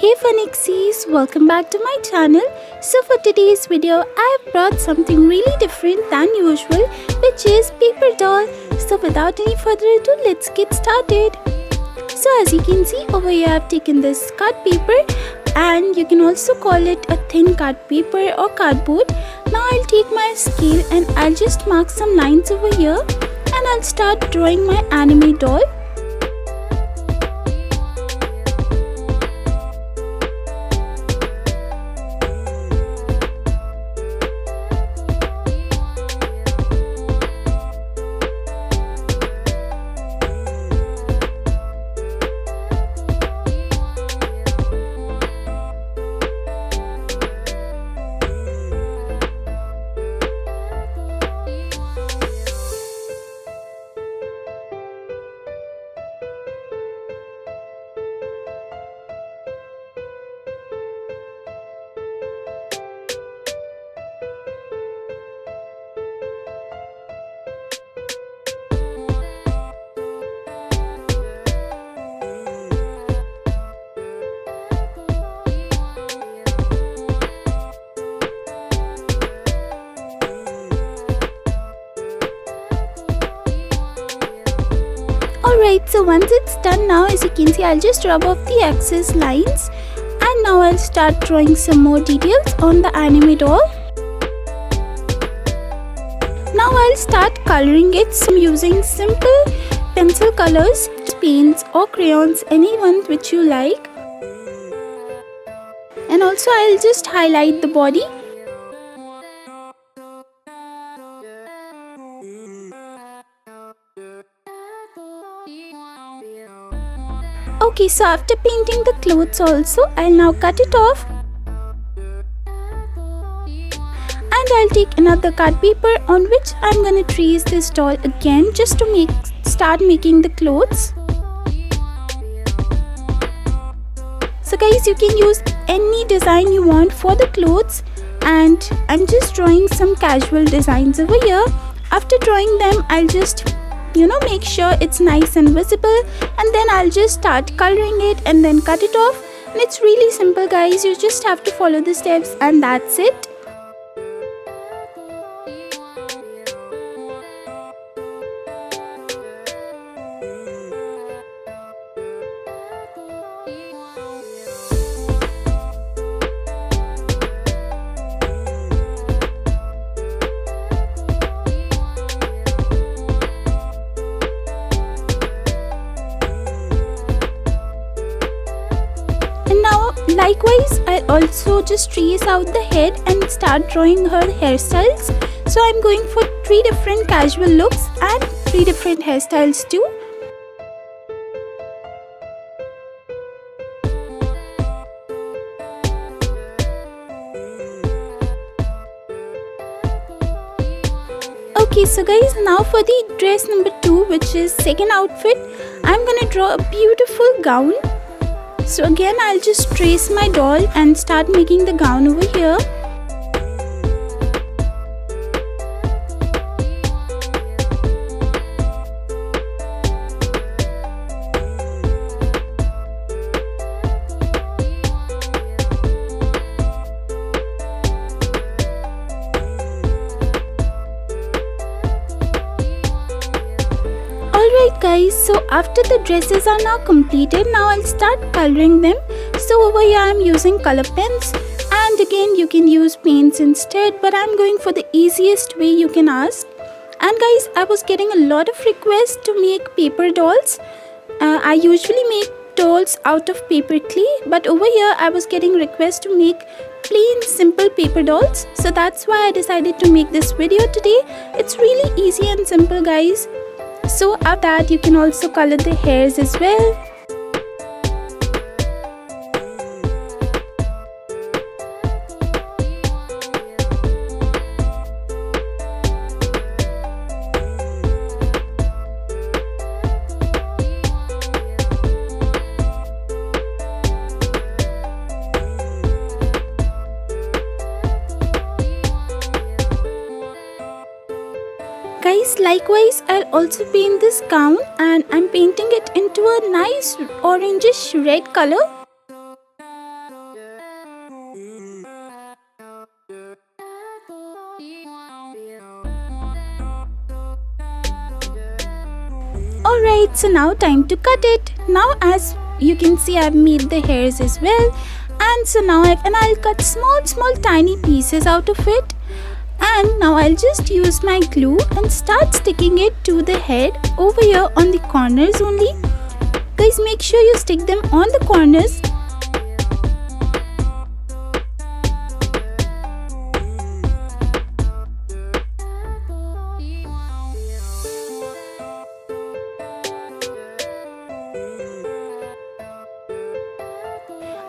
Hey FunXies, welcome back to my channel. So for today's video, I have brought something really different than usual, which is paper doll. So without any further ado, let's get started. So as you can see over here, I have taken this card paper, and you can also call it a thin card paper or cardboard. Now I'll take my scale and I'll just mark some lines over here, and I'll start drawing my anime doll. Alright, so once it's done now, as you can see, I'll just rub off the excess lines, and now I'll start drawing some more details on the anime doll. Now I'll start coloring it. So I'm using simple pencil colors, paints or crayons, any one which you like. And also I'll just highlight the body. Okay, so after painting the clothes also, I'll now cut it off. And I'll take another card paper on which I'm gonna trace this doll again, just to start making the clothes. So guys, you can use any design you want for the clothes, and I'm just drawing some casual designs over here. After drawing them, I'll just make sure it's nice and visible, and then I'll just start coloring it and then cut it off. And it's really simple guys, you just have to follow the steps and that's it. Likewise, I'll also just trace out the head and start drawing her hairstyles. So I'm going for 3 different casual looks and 3 different hairstyles too. Okay, so guys, now for the dress number 2, which is second outfit, I'm gonna draw a beautiful gown. So again, I'll just trace my doll and start making the gown over here. Alright guys, so after the dresses are now completed, now I'll start coloring them. So over here I'm using color pens, and again you can use paints instead, but I'm going for the easiest way you can ask. And guys, I was getting a lot of requests to make paper dolls. I usually make dolls out of paper clay, but over here I was getting requests to make plain simple paper dolls. So that's why I decided to make this video today. It's really easy and simple guys. So after that, you can also color the hairs as well. Guys, likewise, I'll also paint this gown, and I'm painting it into a nice orangish red color. Alright, so now time to cut it. Now as you can see, I've made the hairs as well. And so now I'll cut small tiny pieces out of it. And now I'll just use my glue and start sticking it to the head over here on the corners only. Guys, make sure you stick them on the corners.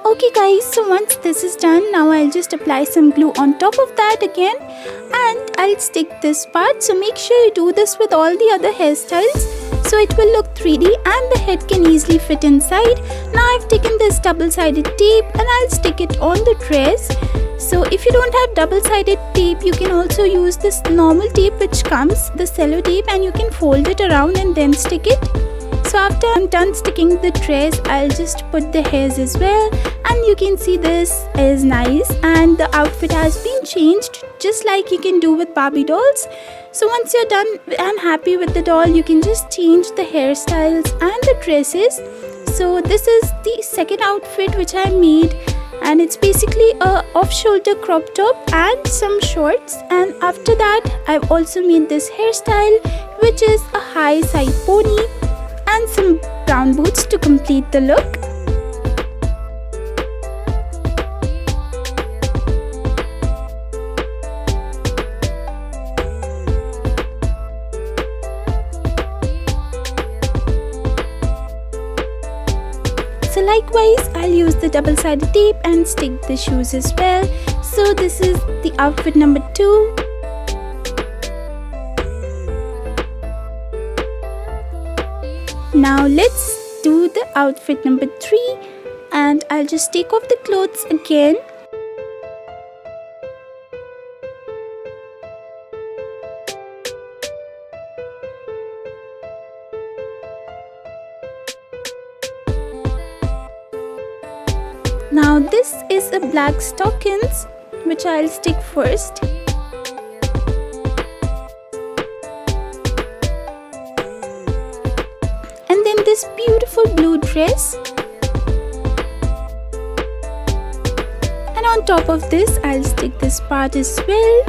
Okay guys, so once this is done, now I'll just apply some glue on top of that again and I'll stick this part. So make sure you do this with all the other hairstyles so it will look 3D and the head can easily fit inside. Now I've taken this double-sided tape and I'll stick it on the dress. So if you don't have double-sided tape, you can also use this normal tape which comes, the cello tape, and you can fold it around and then stick it. So after I'm done sticking the dress, I'll just put the hairs as well, and you can see this is nice and the outfit has been changed just like you can do with Barbie dolls. So once you're done and happy with the doll, you can just change the hairstyles and the dresses. So this is the second outfit which I made, and it's basically a off-shoulder crop top and some shorts. And after that, I've also made this hairstyle which is a high side pony and some brown boots to complete the look. So likewise, I'll use the double-sided tape and stick the shoes as well. So this is the outfit number 2. Now let's do the outfit number 3, and I'll just take off the clothes again. Now this is a black stockings which I'll stick first. And then this beautiful blue dress. And on top of this, I'll stick this part as well.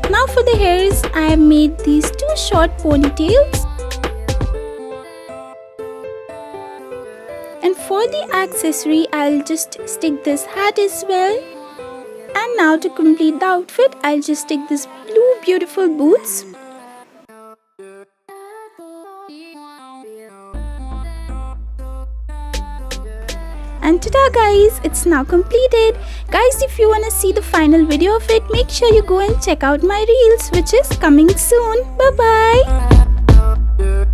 Now for the hairs, I have made these 2 short ponytails. And for the accessory, I'll just stick this hat as well. And now to complete the outfit, I'll just stick this blue beautiful boots. And ta-da guys, it's now completed. Guys, if you wanna see the final video of it, make sure you go and check out my reels which is coming soon. Bye bye.